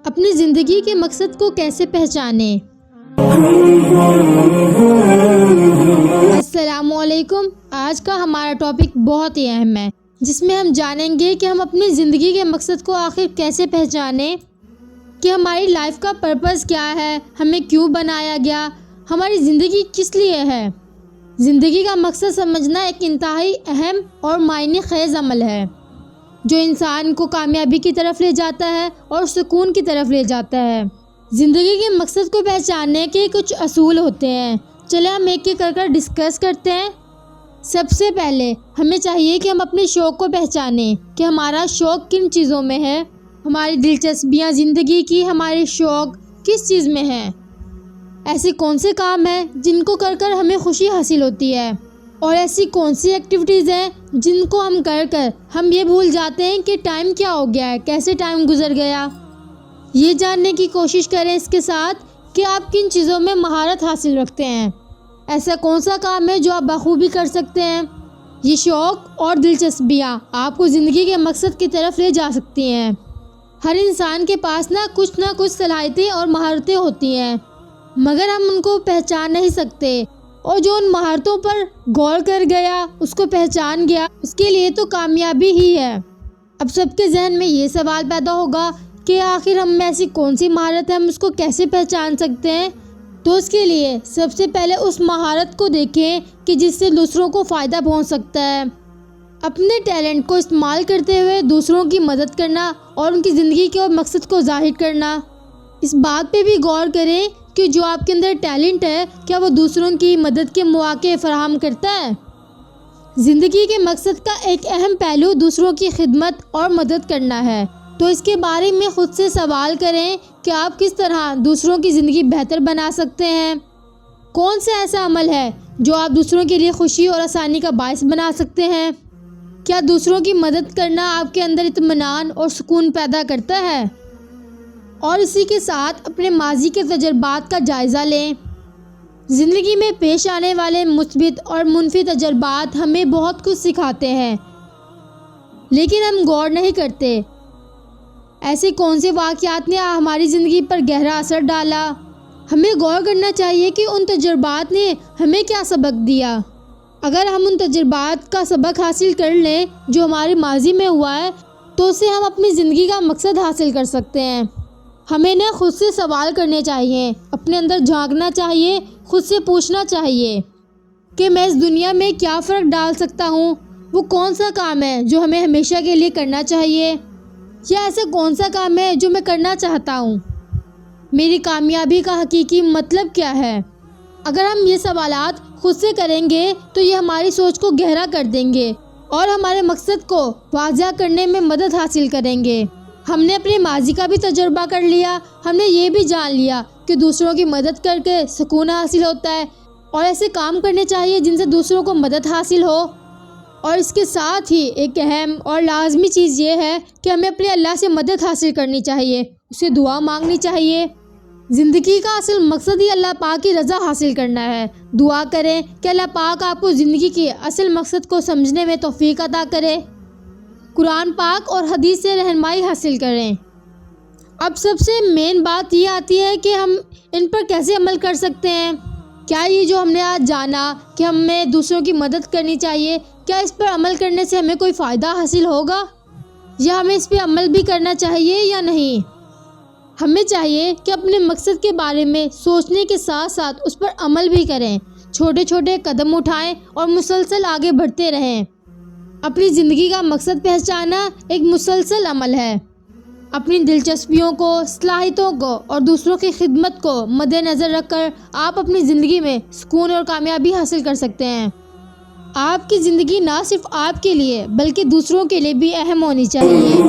اپنی زندگی کے مقصد کو کیسے پہچانیں؟ السلام علیکم۔ آج کا ہمارا ٹاپک بہت ہی اہم ہے، جس میں ہم جانیں گے کہ ہم اپنی زندگی کے مقصد کو آخر کیسے پہچانیں، کہ ہماری لائف کا پرپس کیا ہے، ہمیں کیوں بنایا گیا، ہماری زندگی کس لیے ہے۔ زندگی کا مقصد سمجھنا ایک انتہائی اہم اور معنی خیز عمل ہے، جو انسان کو کامیابی کی طرف لے جاتا ہے اور سکون کی طرف لے جاتا ہے۔ زندگی کے مقصد کو پہچاننے کے کچھ اصول ہوتے ہیں، چلے ہم ایک ایک کر ڈسکس کرتے ہیں۔ سب سے پہلے ہمیں چاہیے کہ ہم اپنے شوق کو پہچانیں کہ ہمارا شوق کن چیزوں میں ہے، ہماری دلچسپیاں زندگی کی، ہمارے شوق کس چیز میں ہیں، ایسے کون سے کام ہیں جن کو کر ہمیں خوشی حاصل ہوتی ہے، اور ایسی کون سی ایکٹیویٹیز ہیں جن کو ہم کر ہم یہ بھول جاتے ہیں کہ ٹائم کیا ہو گیا ہے، کیسے ٹائم گزر گیا۔ یہ جاننے کی کوشش کریں اس کے ساتھ کہ آپ کن چیزوں میں مہارت حاصل رکھتے ہیں، ایسا کون سا کام ہے جو آپ بخوبی کر سکتے ہیں۔ یہ شوق اور دلچسپیاں آپ کو زندگی کے مقصد کی طرف لے جا سکتی ہیں۔ ہر انسان کے پاس نہ کچھ صلاحیتیں اور مہارتیں ہوتی ہیں، مگر ہم ان کو پہچان نہیں سکتے، اور جو ان مہارتوں پر غور کر گیا، اس کو پہچان گیا، اس کے لیے تو کامیابی ہی ہے۔ اب سب کے ذہن میں یہ سوال پیدا ہوگا کہ آخر ہم میں ایسی کون سی مہارت ہے، ہم اس کو کیسے پہچان سکتے ہیں؟ تو اس کے لیے سب سے پہلے اس مہارت کو دیکھیں کہ جس سے دوسروں کو فائدہ پہنچ سکتا ہے۔ اپنے ٹیلنٹ کو استعمال کرتے ہوئے دوسروں کی مدد کرنا اور ان کی زندگی کے مقصد کو ظاہر کرنا۔ اس بات پہ بھی غور کریں کہ جو آپ کے اندر ٹیلنٹ ہے، کیا وہ دوسروں کی مدد کے مواقع فراہم کرتا ہے؟ زندگی کے مقصد کا ایک اہم پہلو دوسروں کی خدمت اور مدد کرنا ہے، تو اس کے بارے میں خود سے سوال کریں کہ آپ کس طرح دوسروں کی زندگی بہتر بنا سکتے ہیں۔ کون سا ایسا عمل ہے جو آپ دوسروں کے لیے خوشی اور آسانی کا باعث بنا سکتے ہیں؟ کیا دوسروں کی مدد کرنا آپ کے اندر اطمینان اور سکون پیدا کرتا ہے؟ اور اسی کے ساتھ اپنے ماضی کے تجربات کا جائزہ لیں۔ زندگی میں پیش آنے والے مثبت اور منفی تجربات ہمیں بہت کچھ سکھاتے ہیں، لیکن ہم غور نہیں کرتے ایسے کون سے واقعات نے ہماری زندگی پر گہرا اثر ڈالا۔ ہمیں غور کرنا چاہیے کہ ان تجربات نے ہمیں کیا سبق دیا۔ اگر ہم ان تجربات کا سبق حاصل کر لیں جو ہمارے ماضی میں ہوا ہے، تو اسے ہم اپنی زندگی کا مقصد حاصل کر سکتے ہیں۔ ہمیں نہ خود سے سوال کرنے چاہیے، اپنے اندر جھانکنا چاہیے، خود سے پوچھنا چاہیے کہ میں اس دنیا میں کیا فرق ڈال سکتا ہوں۔ وہ کون سا کام ہے جو ہمیں ہمیشہ کے لیے کرنا چاہیے، یا ایسا کون سا کام ہے جو میں کرنا چاہتا ہوں؟ میری کامیابی کا حقیقی مطلب کیا ہے؟ اگر ہم یہ سوالات خود سے کریں گے تو یہ ہماری سوچ کو گہرا کر دیں گے اور ہمارے مقصد کو واضح کرنے میں مدد حاصل کریں گے۔ ہم نے اپنے ماضی کا بھی تجربہ کر لیا، ہم نے یہ بھی جان لیا کہ دوسروں کی مدد کر کے سکون حاصل ہوتا ہے، اور ایسے کام کرنے چاہیے جن سے دوسروں کو مدد حاصل ہو۔ اور اس کے ساتھ ہی ایک اہم اور لازمی چیز یہ ہے کہ ہمیں اپنے اللہ سے مدد حاصل کرنی چاہیے، اسے دعا مانگنی چاہیے۔ زندگی کا اصل مقصد ہی اللہ پاک کی رضا حاصل کرنا ہے۔ دعا کریں کہ اللہ پاک آپ کو زندگی کے اصل مقصد کو سمجھنے میں توفیق عطا کرے، قرآن پاک اور حدیث سے رہنمائی حاصل کریں۔ اب سب سے مین بات یہ آتی ہے کہ ہم ان پر کیسے عمل کر سکتے ہیں۔ کیا یہ جو ہم نے آج جانا کہ ہمیں دوسروں کی مدد کرنی چاہیے، کیا اس پر عمل کرنے سے ہمیں کوئی فائدہ حاصل ہوگا، یا ہمیں اس پہ عمل بھی کرنا چاہیے یا نہیں؟ ہمیں چاہیے کہ اپنے مقصد کے بارے میں سوچنے کے ساتھ ساتھ اس پر عمل بھی کریں، چھوٹے چھوٹے قدم اٹھائیں اور مسلسل آگے بڑھتے رہیں۔ اپنی زندگی کا مقصد پہچاننا ایک مسلسل عمل ہے۔ اپنی دلچسپیوں کو، صلاحیتوں کو اور دوسروں کی خدمت کو مد نظر رکھ کر آپ اپنی زندگی میں سکون اور کامیابی حاصل کر سکتے ہیں۔ آپ کی زندگی نہ صرف آپ کے لیے بلکہ دوسروں کے لیے بھی اہم ہونی چاہیے۔